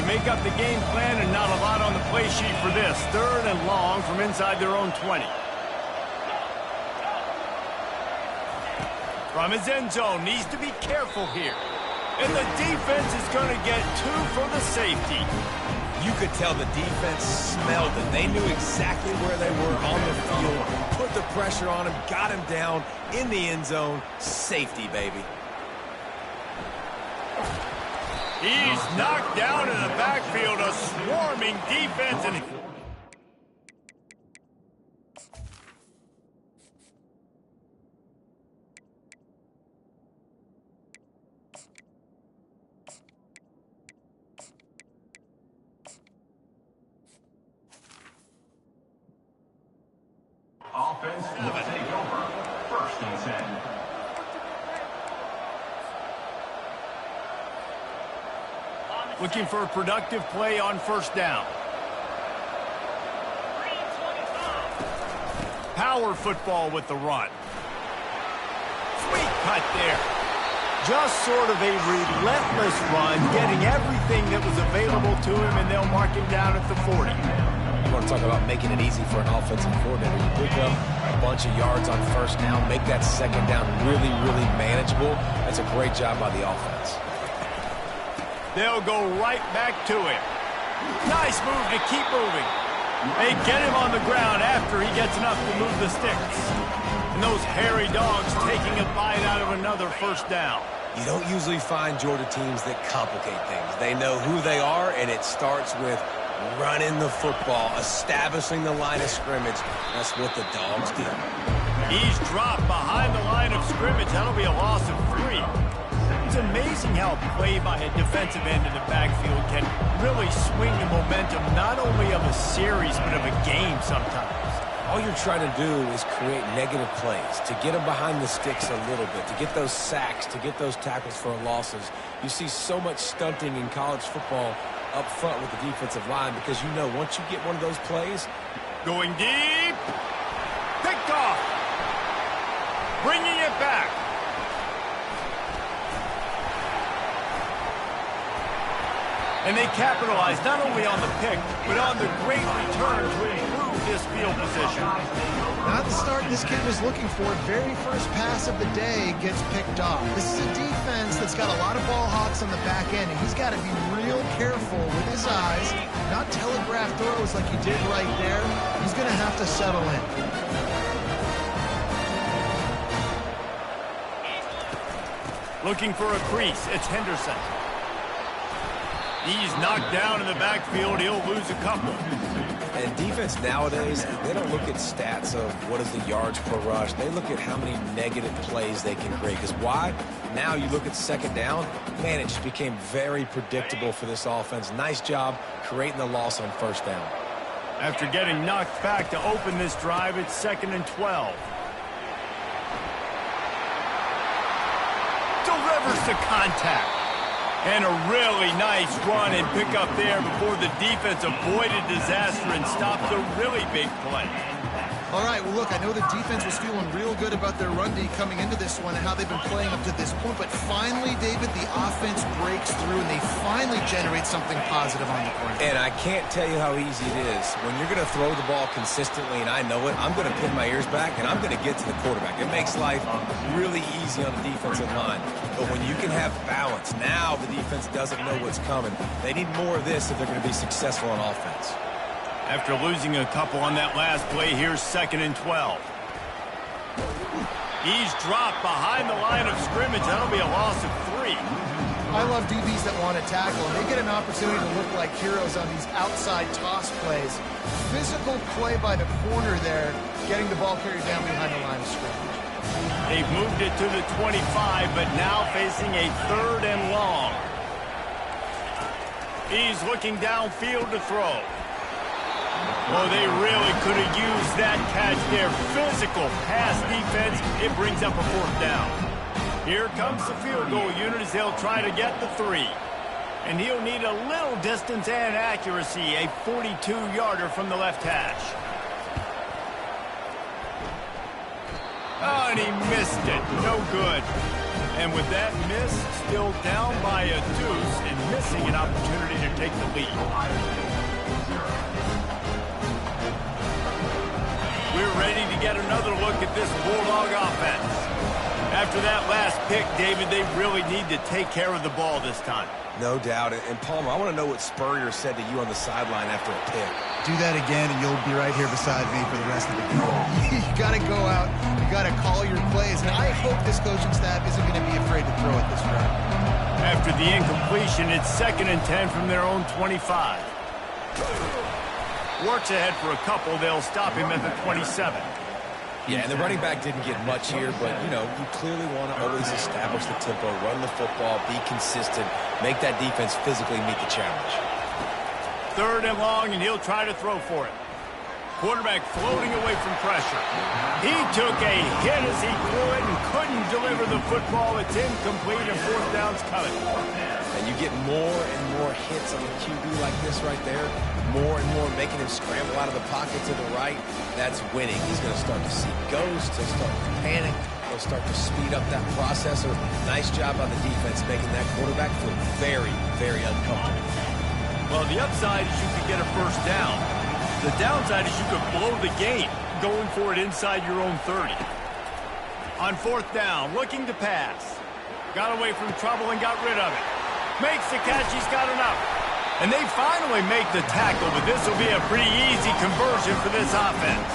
make up the game plan and not a lot on the play sheet for this. 3rd and long from inside their own 20. From his end zone, needs to be careful here. And the defense is going to get 2 for the safety. You could tell the defense smelled it. They knew exactly where they were on the field, put the pressure on him, got him down in the end zone. Safety, baby. He's knocked down in the backfield, a swarming defense. And offense will take over. 1st and 10. looking for a productive play on 1st down. Power football with the run. Sweet cut there. Just sort of a relentless run, getting everything that was available to him, and they'll mark him down at the 40. You want to talk about making it easy for an offensive coordinator. You pick up a bunch of yards on 1st down, make that 2nd down really, really manageable. That's a great job by the offense. They'll go right back to him. Nice move to keep moving. They get him on the ground after he gets enough to move the sticks. And those hairy dogs taking a bite out of another 1st down. You don't usually find Georgia teams that complicate things. They know who they are, and it starts with running the football, establishing the line of scrimmage. That's what the dogs do. He's dropped behind the line of scrimmage. That'll be a loss of 3. It's amazing how play by a defensive end in the backfield can really swing the momentum not only of a series but of a game sometimes. All you're trying to do is create negative plays, to get them behind the sticks a little bit, to get those sacks, to get those tackles for losses. You see so much stunting in college football up front with the defensive line because you know once you get one of those plays. Going deep. Picked off. Bringing it back. And they capitalize not only on the pick, but on the great return to improve this field position. Not the start this kid was looking for. Very first pass of the day gets picked off. This is a defense that's got a lot of ball hawks on the back end, and he's got to be real careful with his eyes, not telegraph throws like he did right there. He's going to have to settle in. Looking for a crease, it's Henderson. He's knocked down in the backfield. He'll lose a couple. And defense nowadays, they don't look at stats of what is the yards per rush. They look at how many negative plays they can create. Because why? Now you look at 2nd down, man, it just became very predictable for this offense. Nice job creating the loss on 1st down. After getting knocked back to open this drive, it's 2nd and 12. Delivers to contact. And a really nice run and pick up there before the defense avoided disaster and stopped a really big play. All right, well, look, I know the defense was feeling real good about their run D coming into this one and how they've been playing up to this point, but finally, David, the offense breaks through and they finally generate something positive on the ground. And I can't tell you how easy it is. When you're going to throw the ball consistently, and I know it, I'm going to pin my ears back and I'm going to get to the quarterback. It makes life really easy on the defensive line. But when you can have balance, now the defense doesn't know what's coming. They need more of this if they're going to be successful on offense. After losing a couple on that last play, here's 2nd and 12. He's dropped behind the line of scrimmage. That'll be a loss of 3. I love DBs that want to tackle, and they get an opportunity to look like heroes on these outside toss plays. Physical play by the corner there, getting the ball carried down behind the line of scrimmage. They've moved it to the 25, but now facing a 3rd and long. He's looking downfield to throw. Well, they really could have used that catch there. Physical pass defense. It brings up a 4th down. Here comes the field goal unit as they'll try to get the 3. And he'll need a little distance and accuracy. A 42-yarder from the left hash. Oh, and he missed it. No good. And with that miss, still down by a deuce and missing an opportunity to take the lead. We're ready to get another look at this Bulldog offense. After that last pick, David, they really need to take care of the ball this time. No doubt. And Palmer, I want to know what Spurrier said to you on the sideline after a pick. Do that again, and you'll be right here beside me for the rest of the game. You got to go out. You got to call your plays. And I hope this coaching staff isn't going to be afraid to throw it this round. After the incompletion, it's 2nd and 10 from their own 25. Works ahead for a couple. They'll stop him at the 27. Yeah, and the running back didn't get much here, but, you know, you clearly want to always establish the tempo, run the football, be consistent, make that defense physically meet the challenge. 3rd and long, and he'll try to throw for it. Quarterback floating away from pressure. He took a hit as he threw it and couldn't deliver the football. It's incomplete, and 4th down's coming. And you get more and more hits on the QB like this right there, more and more making him scramble out of the pocket to the right. That's winning. He's going to start to see ghosts. He'll start to panic. He'll start to speed up that processor. Nice job by the defense making that quarterback feel very, very uncomfortable. Well, the upside is you could get a 1st down. The downside is you could blow the game going for it inside your own 30. On 4th down, looking to pass. Got away from trouble and got rid of it. Makes the catch. He's got enough. And they finally make the tackle, but this will be a pretty easy conversion for this offense.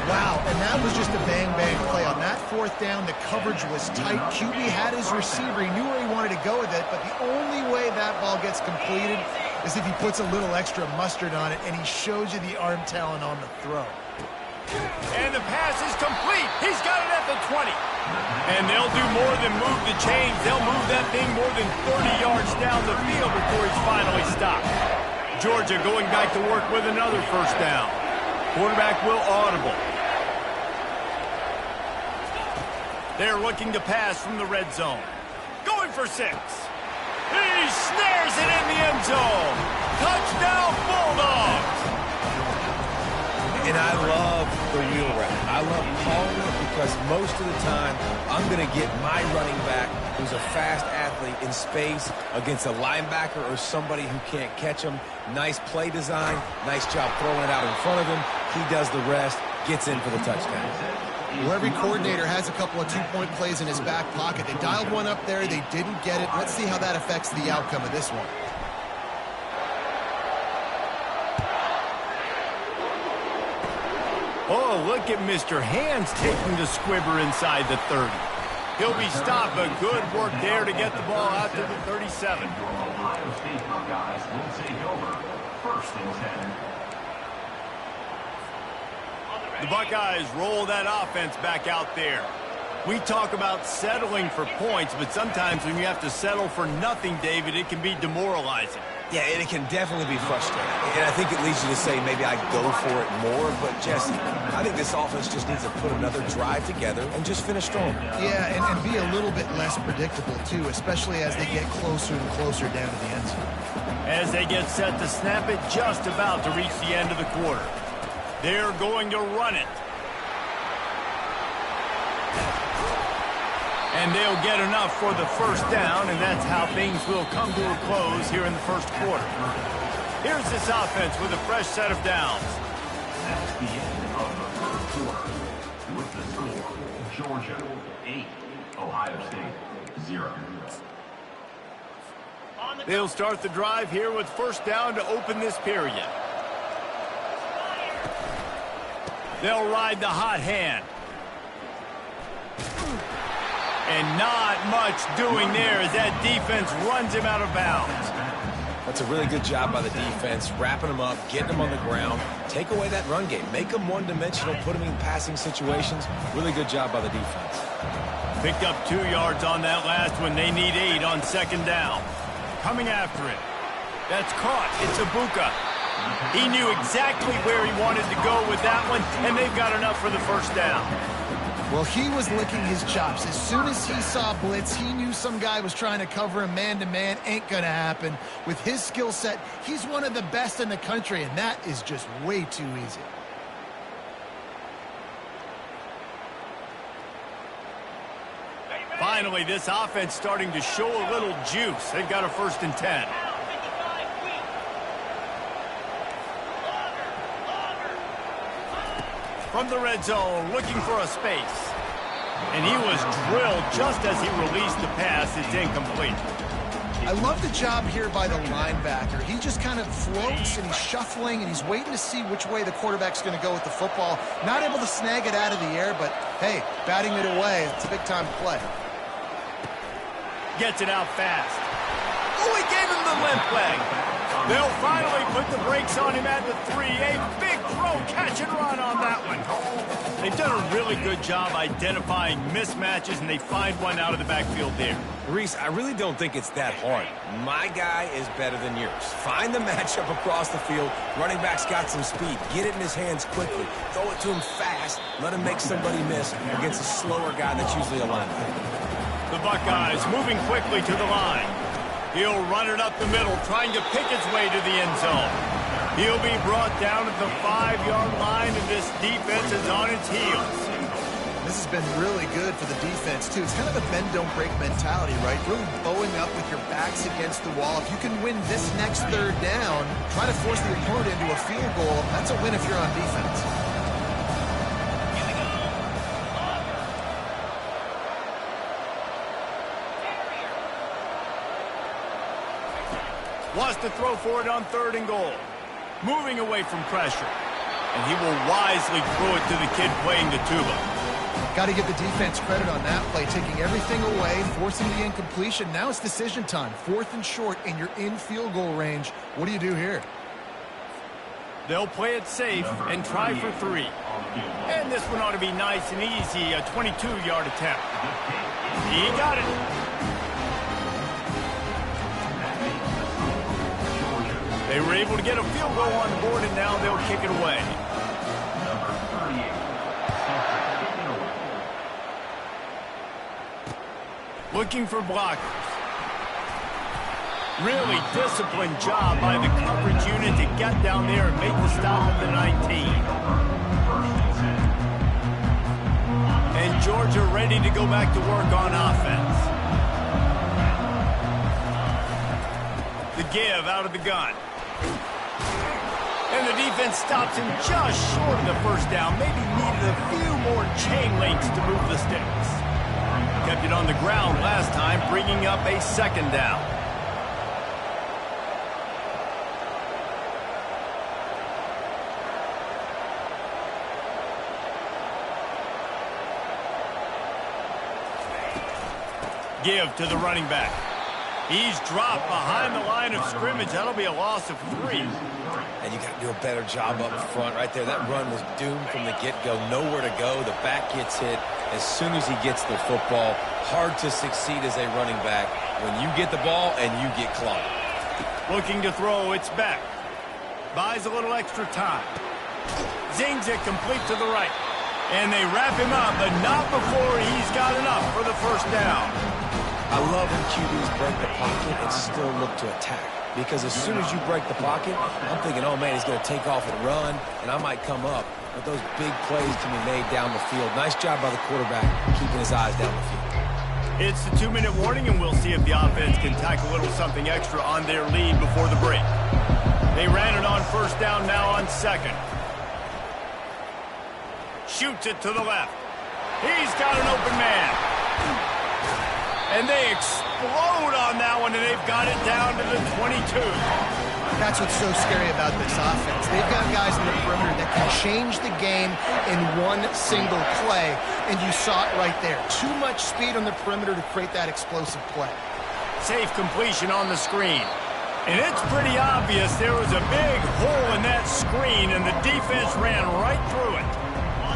Wow, and that was just a bang-bang play. On that 4th down, the coverage was tight. QB had his receiver. He knew where he wanted to go with it, but the only way that ball gets completed is if he puts a little extra mustard on it, and he shows you the arm talent on the throw. And the pass is complete. He's got it at the 20. And they'll do more than move the chains. They'll move that thing more than 30 yards down the field before he's finally stopped. Georgia going back to work with another 1st down. Quarterback will audible. They're looking to pass from the red zone. Going for 6. He snares it in the end zone. Touchdown, Bulldogs. And I love the wheel route. I love calling it because most of the time I'm going to get my running back who's a fast athlete in space against a linebacker or somebody who can't catch him. Nice play design. Nice job throwing it out in front of him. He does the rest, gets in for the touchdown. Well, every coordinator has a couple of 2-point plays in his back pocket. They dialed one up there. They didn't get it. Let's see how that affects the outcome of this one. Oh, look at Mr. Hands taking the squibber inside the 30. He'll be stopped, but good work there to get the ball out to the 37. Ohio State Buckeyes will take over 1st and 10. The Buckeyes roll that offense back out there. We talk about settling for points, but sometimes when you have to settle for nothing, David, it can be demoralizing. Yeah, and it can definitely be frustrating. And I think it leads you to say maybe I go for it more. But, Jesse, I think this offense just needs to put another drive together and just finish strong. Yeah, and be a little bit less predictable, too, especially as they get closer and closer down to the end zone. As they get set to snap it, just about to reach the end of the quarter. They're going to run it. And they'll get enough for the 1st down, and that's how things will come to a close here in the 1st quarter. Here's this offense with a fresh set of downs. That's the end of the 1st quarter. With the score, Georgia 8, Ohio State 0. They'll start the drive here with 1st down to open this period. They'll ride the hot hand. And not much doing there as that defense runs him out of bounds. That's a really good job by the defense, wrapping them up, getting them on the ground, take away that run game, make them one-dimensional, put them in passing situations. Really good job by the defense. Picked up 2 yards on that last one. They need 8 on 2nd down. Coming after it. That's caught. It's Ibuka. He knew exactly where he wanted to go with that one, and they've got enough for the 1st down. Well, he was licking his chops. As soon as he saw blitz, he knew some guy was trying to cover him man-to-man. Ain't gonna happen. With his skill set, he's one of the best in the country, and that is just way too easy. Finally, this offense starting to show a little juice. They've got a 1st and 10. From the red zone, looking for a space. And he was drilled just as he released the pass. It's incomplete. I love the job here by the linebacker. He just kind of floats and he's shuffling and he's waiting to see which way the quarterback's going to go with the football. Not able to snag it out of the air, but hey, batting it away, it's a big-time play. Gets it out fast. Oh, he gave him the limp leg. They'll finally put the brakes on him at the 3. A big throw, catch and run on that one. They've done a really good job identifying mismatches, and they find one out of the backfield there. Reese, I really don't think it's that hard. My guy is better than yours. Find the matchup across the field. Running back's got some speed. Get it in his hands quickly. Throw it to him fast. Let him make somebody miss against a slower guy that's usually a linebacker. The Buckeyes moving quickly to the line. He'll run it up the middle, trying to pick his way to the end zone. He'll be brought down at the 5-yard line, and this defense is on its heels. This has been really good for the defense, too. It's kind of a bend-don't-break mentality, right? Really bowing up with your backs against the wall. If you can win this next 3rd down, try to force the opponent into a field goal. That's a win if you're on defense. Wants to throw for it on 3rd and goal. Moving away from pressure. And he will wisely throw it to the kid playing the tuba. Got to give the defense credit on that play, taking everything away, forcing the incompletion. Now it's decision time. 4th and short, and you're in field goal range. What do you do here? They'll play it safe and try for 3. And this one ought to be nice and easy, a 22-yard attempt. He got it. They were able to get a field goal on the board, and now they'll kick it away. Looking for blockers. Really disciplined job by the coverage unit to get down there and make the stop at the 19. And Georgia ready to go back to work on offense. The give out of the gun. And the defense stops him just short of the 1st down. Maybe needed a few more chain links to move the sticks. Kept it on the ground last time, bringing up a 2nd down. Give to the running back. He's dropped behind the line of scrimmage. That'll be a loss of 3. And you got to do a better job up front right there. That run was doomed from the get-go. Nowhere to go. The back gets hit as soon as he gets the football. Hard to succeed as a running back when you get the ball and you get clogged. Looking to throw, it's back. Buys a little extra time. Zings it complete to the right. And they wrap him up, but not before he's got enough for the 1st down. I love when QBs break the pocket and still look to attack. Because as soon as you break the pocket, I'm thinking, oh, man, he's going to take off and run, and I might come up. But those big plays can be made down the field. Nice job by the quarterback keeping his eyes down the field. It's the 2-minute warning, and we'll see if the offense can tack a little something extra on their lead before the break. They ran it on 1st down, now on 2nd. Shoots it to the left. He's got an open man. And they explode on that one, and they've got it down to the 22. That's what's so scary about this offense. They've got guys in the perimeter that can change the game in one single play, and you saw it right there. Too much speed on the perimeter to create that explosive play. Safe completion on the screen. And it's pretty obvious there was a big hole in that screen, and the defense ran right through it.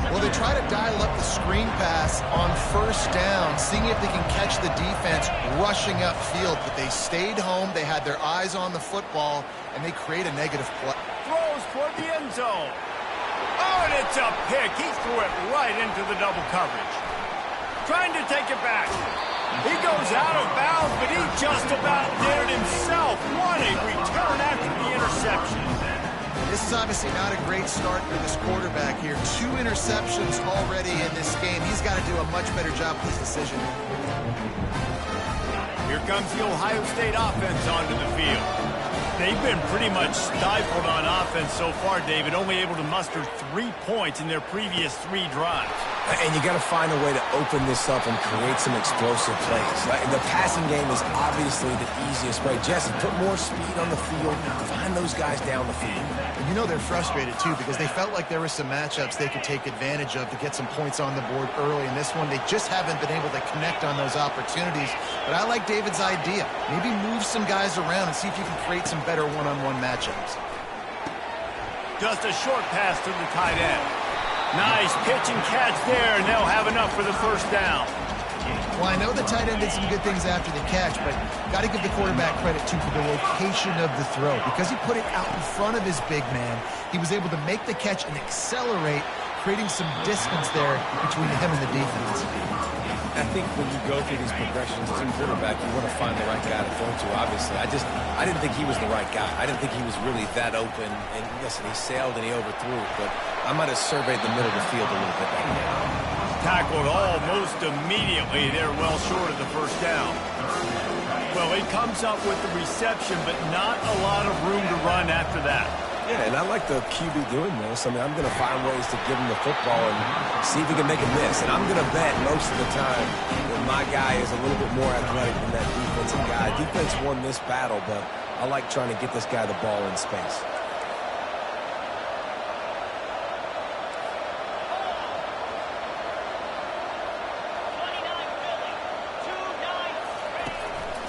Well, they try to dial up the screen pass on 1st down, seeing if they can catch the defense rushing upfield, but they stayed home, they had their eyes on the football, and they create a negative play. Throws toward the end zone. Oh, and it's a pick. He threw it right into the double coverage. Trying to take it back. He goes out of bounds, but he just about did it himself. What a return after the interception. This is obviously not a great start for this quarterback here. 2 interceptions already in this game. He's got to do a much better job with this decision. Here comes the Ohio State offense onto the field. They've been pretty much stifled on offense so far, David, only able to muster 3 points in their previous 3 drives. And you got to find a way to open this up and create some explosive plays. The passing game is obviously the easiest way. Jesse, put more speed on the field. Find those guys down the field. And you know they're frustrated, too, because they felt like there were some matchups they could take advantage of to get some points on the board early. In this one, they just haven't been able to connect on those opportunities. But I like David's idea. Maybe move some guys around and see if you can create some better one-on-one matchups. Just a short pass to the tight end. Nice pitch and catch there, and they'll have enough for the first down. Well, I know the tight end did some good things after the catch, but got to give the quarterback credit, too, for the location of the throw. Because he put it out in front of his big man, he was able to make the catch and accelerate, creating some distance there between him and the defense. I think when you go through these progressions as a quarterback, you want to find the right guy to throw to, obviously. I didn't think he was the right guy. I didn't think he was really that open. And listen, he sailed and he overthrew it, but I might have surveyed the middle of the field a little bit better. Tackled almost immediately. They're well short of the first down. Well, he comes up with the reception, but not a lot of room to run after that. Yeah, and I like the QB doing this. I mean, I'm going to find ways to give him the football and see if he can make a miss. And I'm going to bet most of the time that my guy is a little bit more athletic than that defensive guy. Defense won this battle, but I like trying to get this guy the ball in space.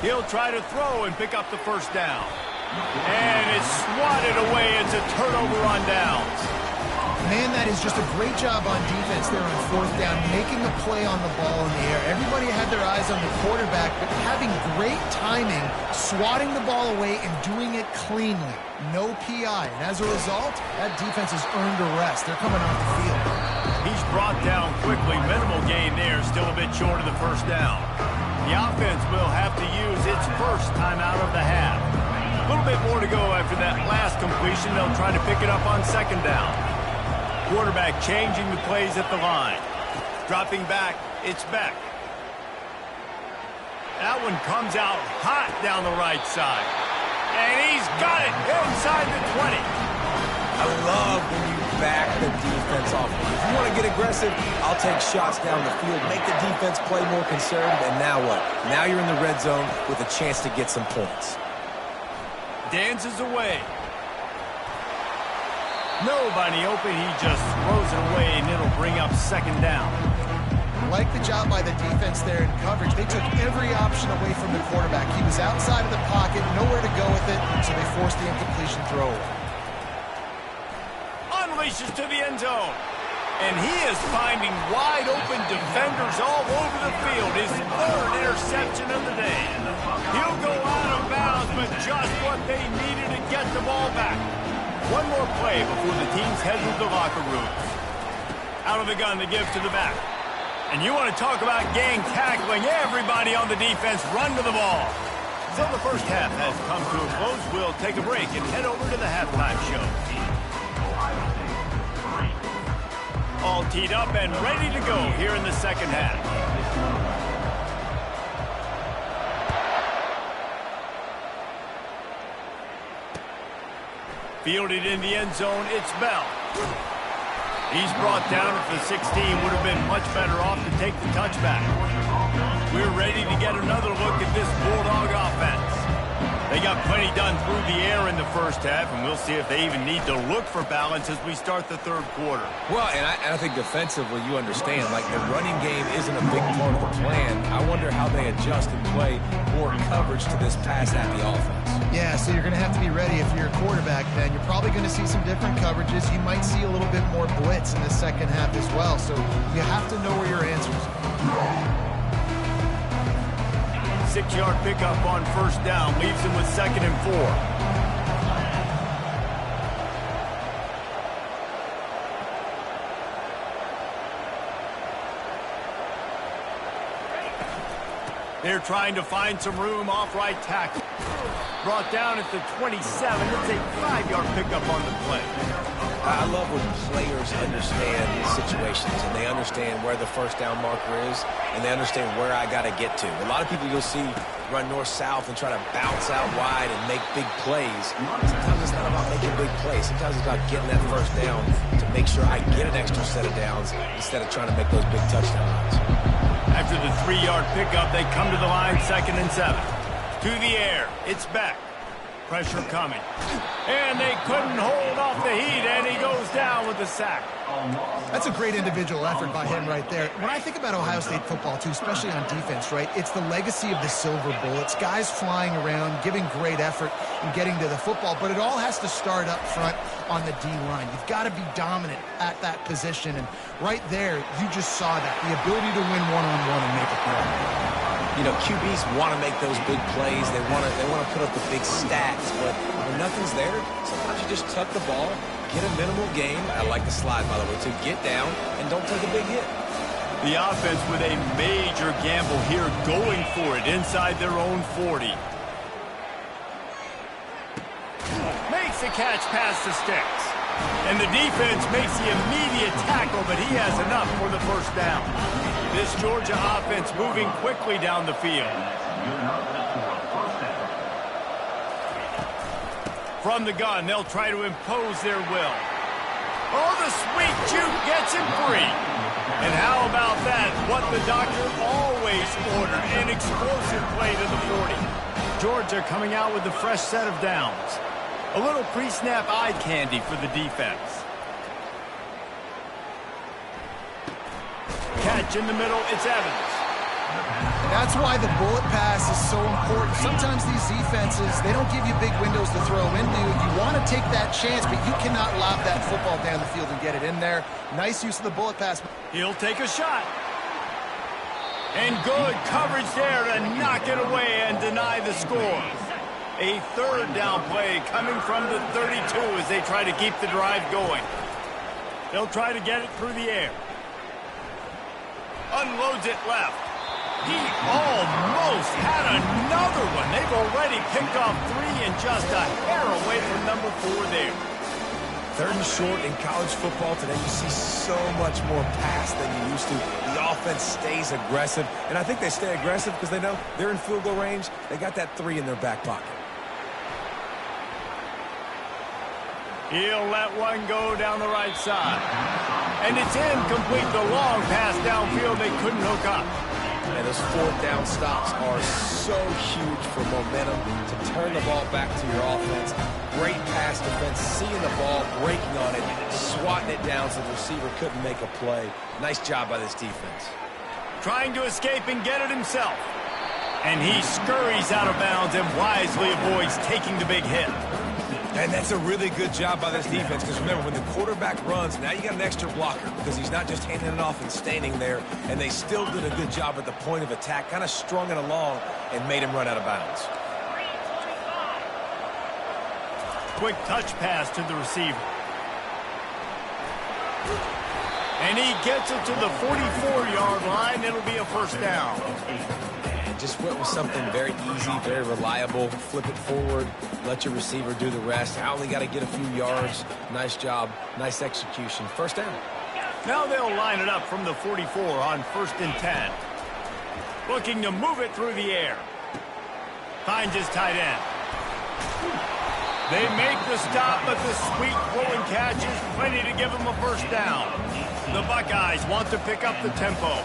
He'll try to throw and pick up the first down. And it's swatted away. It's a turnover on downs. Man, that is just a great job on defense there on fourth down, making a play on the ball in the air. Everybody had their eyes on the quarterback, but having great timing, swatting the ball away and doing it cleanly. No PI. And as a result, that defense has earned a rest. They're coming off the field. He's brought down quickly. Minimal gain there. Still a bit short of the first down. The offense will have to use its first timeout of the half. A little bit more to go after that last completion. They'll try to pick it up on second down. Quarterback changing the plays at the line. Dropping back, it's Beck. That one comes out hot down the right side. And he's got it inside the 20. I love when you back the defense off. If you want to get aggressive, I'll take shots down the field, make the defense play more conservative, and now what? Now you're in the red zone with a chance to get some points. Dances away. Nobody open. He just throws it away, and it'll bring up second down. Like the job by the defense there in coverage. They took every option away from the quarterback. He was outside of the pocket, nowhere to go with it, so they forced the incompletion throw. Unleashes to the end zone. And he is finding wide open defenders all over the field. His third interception of the day. He'll go out of bounds, but just what they needed to get the ball back. One more play before the teams head to the locker rooms. Out of the gun to give to the back. And you want to talk about gang tackling. Everybody on the defense run to the ball. So the first half has come to a close. We'll take a break and head over to the halftime show. All teed up and ready to go here in the second half. Fielded in the end zone, it's Bell. He's brought down at the 16. Would have been much better off to take the touchback. We're ready to get another look at this Bulldog offense. They got plenty done through the air in the first half, and we'll see if they even need to look for balance as we start the third quarter. Well, and I think defensively, you understand, like the running game isn't a big part of the plan. I wonder how they adjust and play more coverage to this pass-happy offense. Yeah, so you're going to have to be ready if you're a quarterback, then. You're probably going to see some different coverages. You might see a little bit more blitz in the second half as well, so you have to know where your answers are. 6-yard pickup on first down leaves him with 2nd and 4. They're trying to find some room off right tackle. Brought down at the 27. It's a 5-yard pickup on the play. I love when players understand situations and they understand where the first down marker is and they understand where I got to get to. A lot of people you'll see run north-south and try to bounce out wide and make big plays. Sometimes it's not about making big plays. Sometimes it's about getting that first down to make sure I get an extra set of downs instead of trying to make those big touchdown runs. After the 3-yard pickup, they come to the line, 2nd and 7. To the air. It's back. Pressure coming. And they couldn't hold off the heat, and he goes down with the sack. That's a great individual effort by him right there. When I think about Ohio State football, too, especially on defense, right, it's the legacy of the Silver Bullets, guys flying around, giving great effort and getting to the football, but it all has to start up front on the D-line. You've got to be dominant at that position, and right there, you just saw that, the ability to win one-on-one and make a play. You know, QBs want to make those big plays. They want to put up the big stats, but when nothing's there, sometimes you just tuck the ball, get a minimal gain. I like the slide, by the way, to get down and don't take a big hit. The offense with a major gamble here, going for it inside their own 40. Makes a catch past the sticks. And the defense makes the immediate tackle, but he has enough for the first down. This Georgia offense moving quickly down the field. From the gun, they'll try to impose their will. Oh, the sweet juke gets him free. And how about that? What the doctor always ordered, an explosive play to the 40. Georgia coming out with a fresh set of downs. A little pre-snap eye candy for the defense. Catch in the middle, it's Evans. That's why the bullet pass is so important. Sometimes these defenses, they don't give you big windows to throw into. You want to take that chance, but you cannot lob that football down the field and get it in there. Nice use of the bullet pass. He'll take a shot. And good coverage there to knock it away and deny the score. A 3rd down play coming from the 32 as they try to keep the drive going. They'll try to get it through the air. Unloads it left. He almost had another one. They've already picked off 3 and just a hair away from number 4 there. 3rd and short in college football today, you see so much more pass than you used to. The offense stays aggressive, and I think they stay aggressive because they know they're in field goal range. They got that 3 in their back pocket. He'll let one go down the right side. And it's incomplete. The long pass downfield, they couldn't hook up. And those 4th down stops are so huge for momentum to turn the ball back to your offense. Great pass defense, seeing the ball, breaking on it, swatting it down so the receiver couldn't make a play. Nice job by this defense. Trying to escape and get it himself. And he scurries out of bounds and wisely avoids taking the big hit. And that's a really good job by this defense because remember, when the quarterback runs, now you got an extra blocker because he's not just handing it off and standing there, and they still did a good job at the point of attack, kind of strung it along and made him run out of bounds. Quick touch pass to the receiver. And he gets it to the 44-yard line. It'll be a first down. Just went with something very easy, very reliable. Flip it forward, let your receiver do the rest. I only got to get a few yards. Nice job, nice execution. First down. Now they'll line it up from the 44 on 1st and 10. Looking to move it through the air. Finds his tight end. They make the stop, but the sweet throwing catch is plenty to give them a first down. The Buckeyes want to pick up the tempo.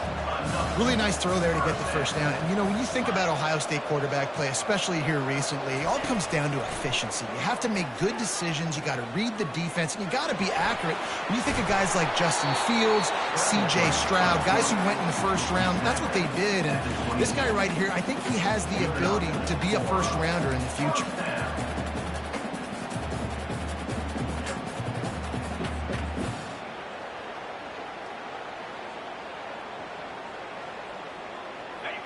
Really nice throw there to get the first down. And, you know, when you think about Ohio State quarterback play, especially here recently, it all comes down to efficiency. You have to make good decisions. You got to read the defense, and you got to be accurate. When you think of guys like Justin Fields, C.J. Stroud, guys who went in the first round, that's what they did. And this guy right here, I think he has the ability to be a first-rounder in the future.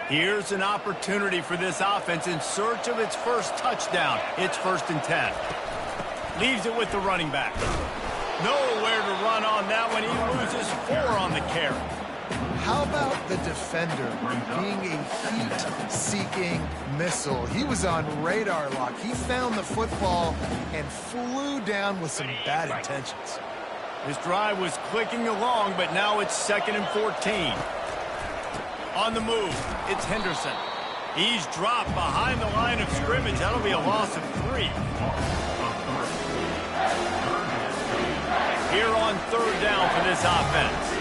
Here's an opportunity for this offense in search of its first touchdown. It's 1st and 10. Leaves it with the running back. Nowhere to run on that one. He loses 4 on the carry. How about the defender being a heat-seeking missile? He was on radar lock. He found the football and flew down with some bad intentions. This drive was clicking along, but now it's 2nd and 14. On the move, it's Henderson. He's dropped behind the line of scrimmage. That'll be a loss of 3. Here on 3rd down for this offense.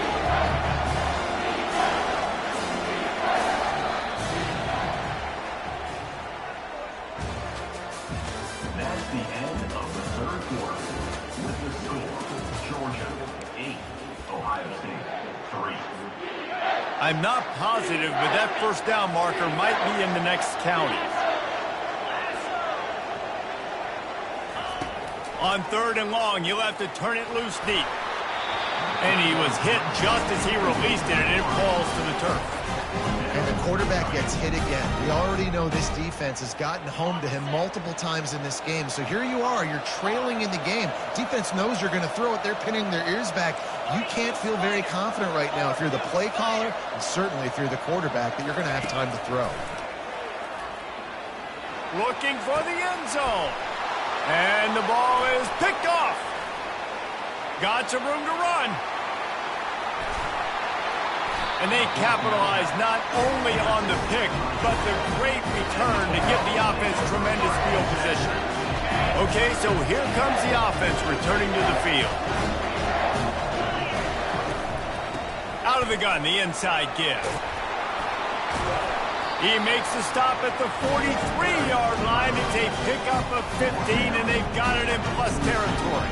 That's the end of the 3rd quarter. With the score, Georgia 8, Ohio State 3. I'm not positive, but that 1st down marker might be in the next county. On 3rd and long, you'll have to turn it loose deep. And he was hit just as he released it, and it falls to the turf. And the quarterback gets hit again. We already know this defense has gotten home to him multiple times in this game. So here you are, you're trailing in the game. Defense knows you're going to throw it. They're pinning their ears back. You can't feel very confident right now if you're the play caller, and certainly if you're the quarterback, that you're going to have time to throw. Looking for the end zone. And the ball is picked off. Got some room to run. And they capitalize not only on the pick, but the great return to give the offense tremendous field position. Okay, so here comes the offense returning to the field. Out of the gun, the inside give. He makes the stop at the 43-yard line. It's a pickup of 15, and they've got it in plus territory.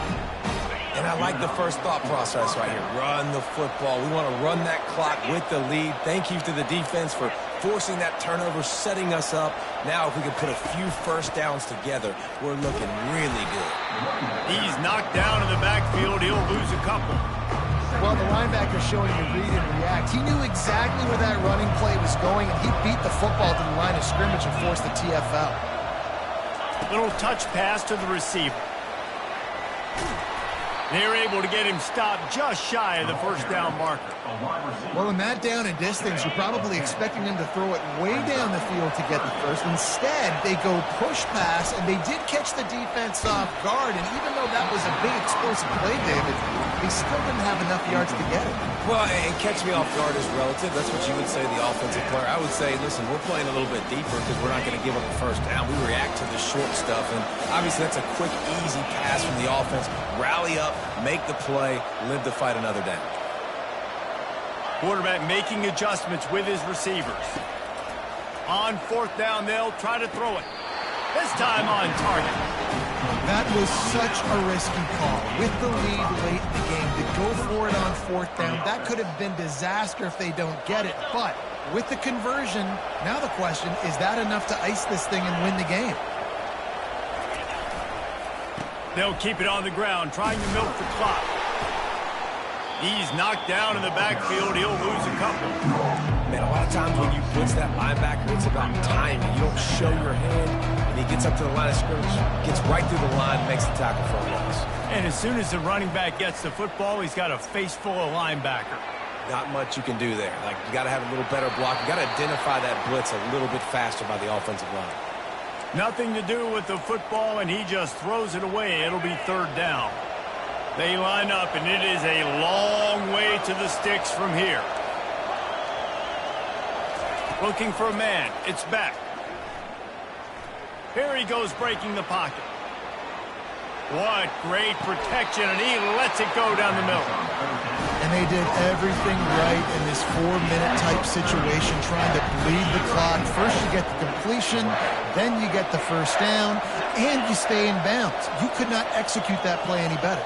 And I like the first thought process right here. Run the football. We want to run that clock with the lead. Thank you to the defense for forcing that turnover, setting us up. Now, if we can put a few 1st downs together, we're looking really good. He's knocked down in the backfield. He'll lose a couple. Well, the linebacker showing you read and react. He knew exactly where that running play was going, and he beat the football to the line of scrimmage and forced the TFL. Little touch pass to the receiver. They're able to get him stopped just shy of the 1st down marker. Well, in that down and distance, you're probably expecting him to throw it way down the field to get the first. Instead, they go push pass, and they did catch the defense off guard. And even though that was a big explosive play, David, they still didn't have enough yards to get it. Well, and catch me off guard is relative. That's what you would say, the offensive player. I would say, listen, we're playing a little bit deeper because we're not going to give up a 1st down. We react to the short stuff, and obviously that's a quick, easy pass from the offense. Rally up, make the play, live to fight another down. Quarterback making adjustments with his receivers. On 4th down, they'll try to throw it. This time on target. That was such a risky call. With the lead late in the game, to go for it on 4th down, that could have been disaster if they don't get it. But with the conversion, now the question, is that enough to ice this thing and win the game? They'll keep it on the ground, trying to milk the clock. He's knocked down in the backfield. He'll lose a couple. Man, a lot of times when you blitz that linebacker, it's about timing. You don't show your hand, and he gets up to the line of scrimmage, gets right through the line, makes the tackle for a loss. And as soon as the running back gets the football, he's got a face full of linebacker. Not much you can do there. Like, you got to have a little better block. You got to identify that blitz a little bit faster by the offensive line. Nothing to do with the football, and he just throws it away. It'll be 3rd down. They line up, and it is a long way to the sticks from here. Looking for a man. It's Beck. Here he goes breaking the pocket. What great protection, and he lets it go down the middle. And they did everything right in this 4-minute type situation, trying to bleed the clock. First you get the completion, then you get the 1st down, and you stay in bounds. You could not execute that play any better.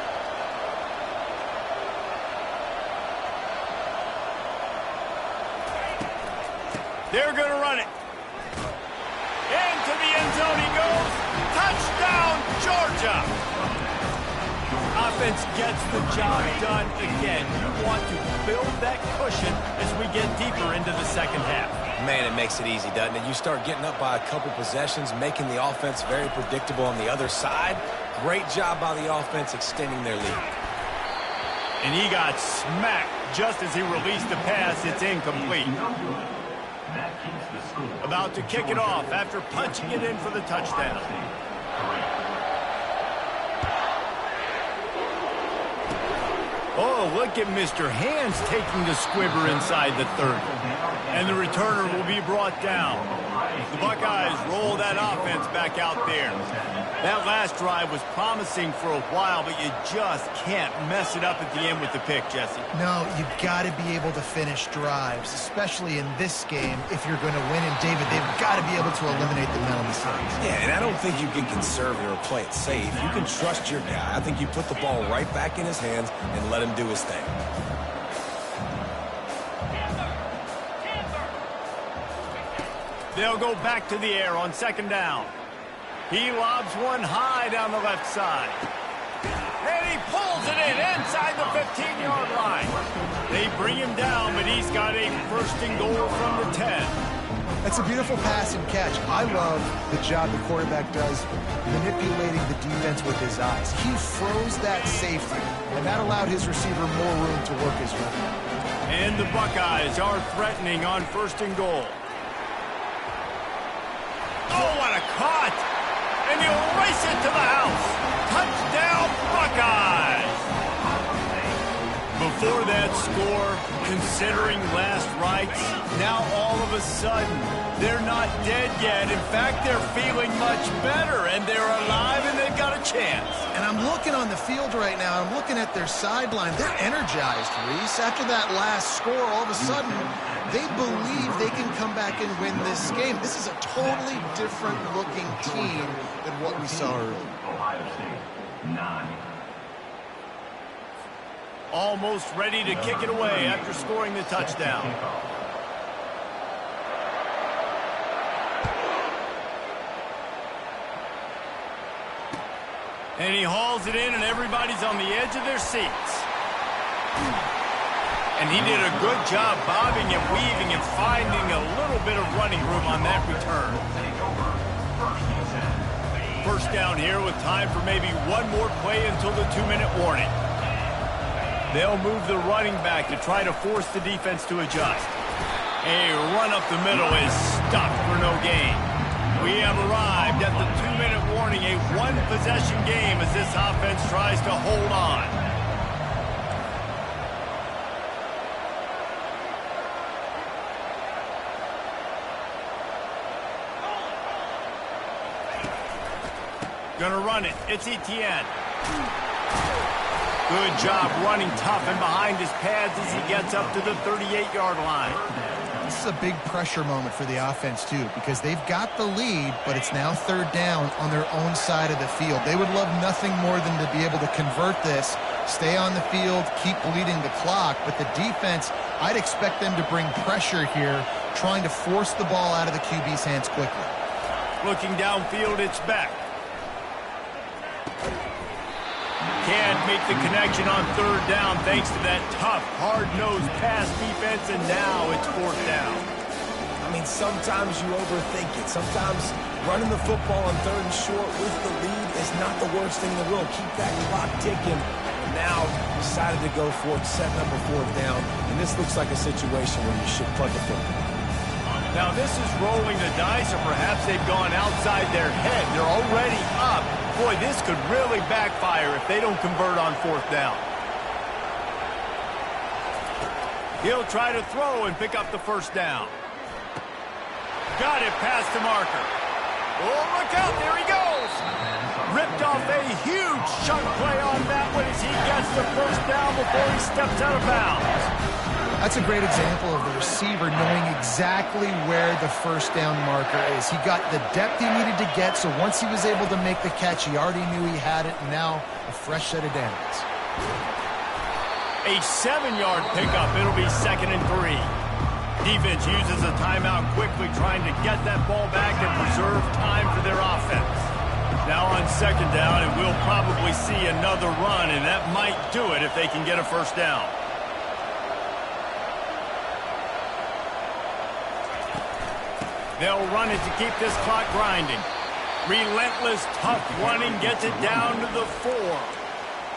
They're going to run it. Into the end zone he goes. Touchdown, Georgia. Offense gets the job done again. You want to build that cushion as we get deeper into the 2nd half. Man, it makes it easy, doesn't it? You start getting up by a couple possessions, making the offense very predictable on the other side. Great job by the offense extending their lead. And he got smacked just as he released the pass. It's incomplete. That keeps the score. About to kick it off after punching it in for the touchdown. Oh, look at Mr. Hands taking the squibber inside the 30. And the returner will be brought down. The Buckeyes roll that offense back out there. That last drive was promising for a while, but you just can't mess it up at the end with the pick, Jesse. No, you've got to be able to finish drives, especially in this game if you're going to win. And, David, they've got to be able to eliminate the mental mistakes. Yeah, and I don't think you can conservative or play it safe. You can trust your guy. I think you put the ball right back in his hands and let him do his thing. They'll go back to the air on second down. He lobs one high down the left side. And he pulls it in inside the 15-yard line. They bring him down, but he's got a first and goal from the 10. That's a beautiful pass and catch. I love the job the quarterback does manipulating the defense with his eyes. He froze that safety, and that allowed his receiver more room to work his run. And the Buckeyes are threatening on first and goal. Oh, what a cut! And he'll race it to the house. Touchdown, Buckeyes! Before that score, considering last rites, now all of a sudden, they're not dead yet. In fact, they're feeling much better, and they're alive, and they've got a chance. And I'm looking on the field right now. I'm looking at their sideline. They're energized, Reese. After that last score, all of a sudden, they believe they can come back and win this game. This is a totally different-looking team than what we saw earlier. Ohio State, 9. Almost ready to kick it away after scoring the touchdown. And he hauls it in, and everybody's on the edge of their seats. And he did a good job bobbing and weaving and finding a little bit of running room on that return. First down here with time for maybe one more play until the 2-minute warning. They'll move the running back to try to force the defense to adjust. A run up the middle is stopped for no gain. We have arrived at the 2-minute warning, a one-possession game as this offense tries to hold on. Gonna run it. It's Etienne. Good job running tough and behind his pads as he gets up to the 38-yard line. This is a big pressure moment for the offense, too, because they've got the lead, but it's now third down on their own side of the field. They would love nothing more than to be able to convert this, stay on the field, keep bleeding the clock, but the defense, I'd expect them to bring pressure here, trying to force the ball out of the QB's hands quickly. Looking downfield, it's back. Can't make the connection on third down thanks to that tough, hard-nosed pass defense, and now it's fourth down. I mean, sometimes you overthink it. Sometimes running the football on third and short with the lead is not the worst thing in the world. Keep that clock ticking. And now decided to go for it, setting up a fourth down. And this looks like a situation where you should punt the football. Now this is rolling the dice, or perhaps they've gone outside their head. They're already up. Boy, this could really backfire if they don't convert on fourth down. He'll try to throw and pick up the first down. Got it past the marker. Oh, look out, there he goes. Ripped off a huge chunk play on that one as he gets the first down before he steps out of bounds. That's a great example of the receiver knowing exactly where the first down marker is. He got the depth he needed to get, so once he was able to make the catch, he already knew he had it, and now a fresh set of downs. A 7-yard pickup. It'll be 2nd and 3. Defense uses a timeout quickly, trying to get that ball back and preserve time for their offense. Now on 2nd down, and we'll probably see another run, and that might do it if they can get a first down. They'll run it to keep this clock grinding. Relentless, tough running gets it down to the 4.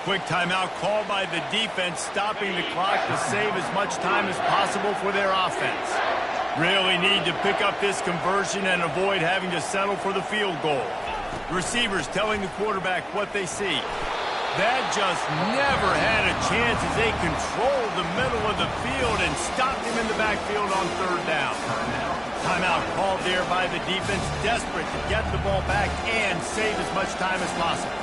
Quick timeout called by the defense, stopping the clock to save as much time as possible for their offense. Really need to pick up this conversion and avoid having to settle for the field goal. Receivers telling the quarterback what they see. That just never had a chance as they controlled the middle of the field and stopped him in the backfield on third down. Timeout called there by the defense, desperate to get the ball back and save as much time as possible.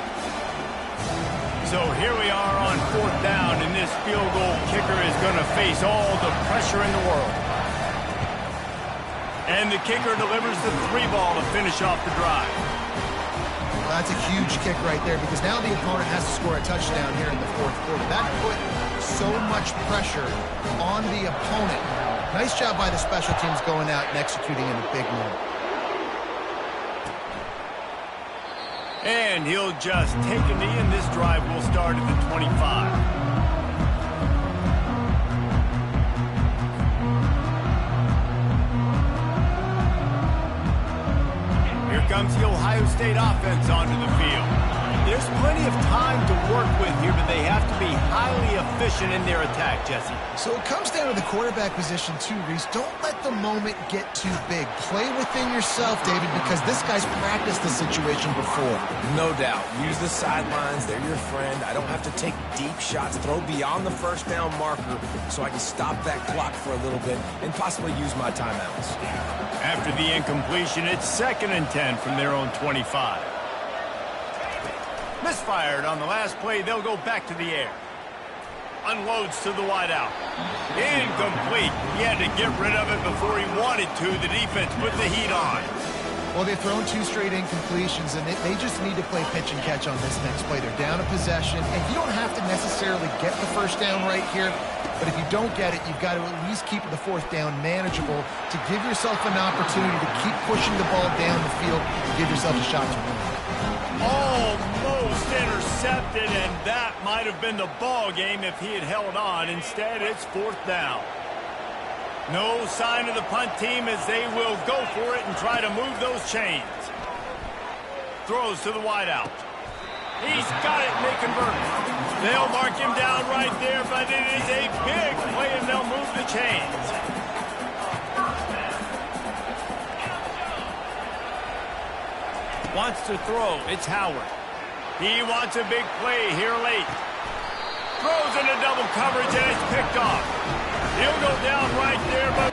So here we are on fourth down, and this field goal kicker is going to face all the pressure in the world. And the kicker delivers the 3-ball to finish off the drive. That's a huge kick right there because now the opponent has to score a touchdown here in the fourth quarter. That put so much pressure on the opponent. Nice job by the special teams going out and executing in a big moment. And he'll just take a knee, and this drive will start at the 25. Comes the Ohio State offense onto the field. There's plenty of time to work with here, but they have to be highly efficient in their attack, Jesse. So it comes down to the quarterback position too, Reese. Don't let the moment get too big. Play within yourself, David, because this guy's practiced the situation before. No doubt. Use the sidelines. They're your friend. I don't have to take deep shots, throw beyond the first down marker so I can stop that clock for a little bit and possibly use my timeouts. After the incompletion, it's 2nd and 10 from their own 25. Misfired on the last play. They'll go back to the air. Unloads to the wideout. Incomplete. He had to get rid of it before he wanted to. The defense put the heat on. Well, they've thrown 2 straight incompletions, and they just need to play pitch and catch on this next play. They're down a possession, and you don't have to necessarily get the first down right here, but if you don't get it, you've got to at least keep the fourth down manageable to give yourself an opportunity to keep pushing the ball down the field to give yourself a shot to win. Almost intercepted, and that might have been the ball game if he had held on. Instead, it's 4th down. No sign of the punt team as they will go for it and try to move those chains. Throws to the wideout. He's got it, and they convert. They'll mark him down right there, but it is a big play, and they'll move the chains. Wants to throw. It's Howard. He wants a big play here late. Throws into double coverage, and it's picked off. He'll go down right there, but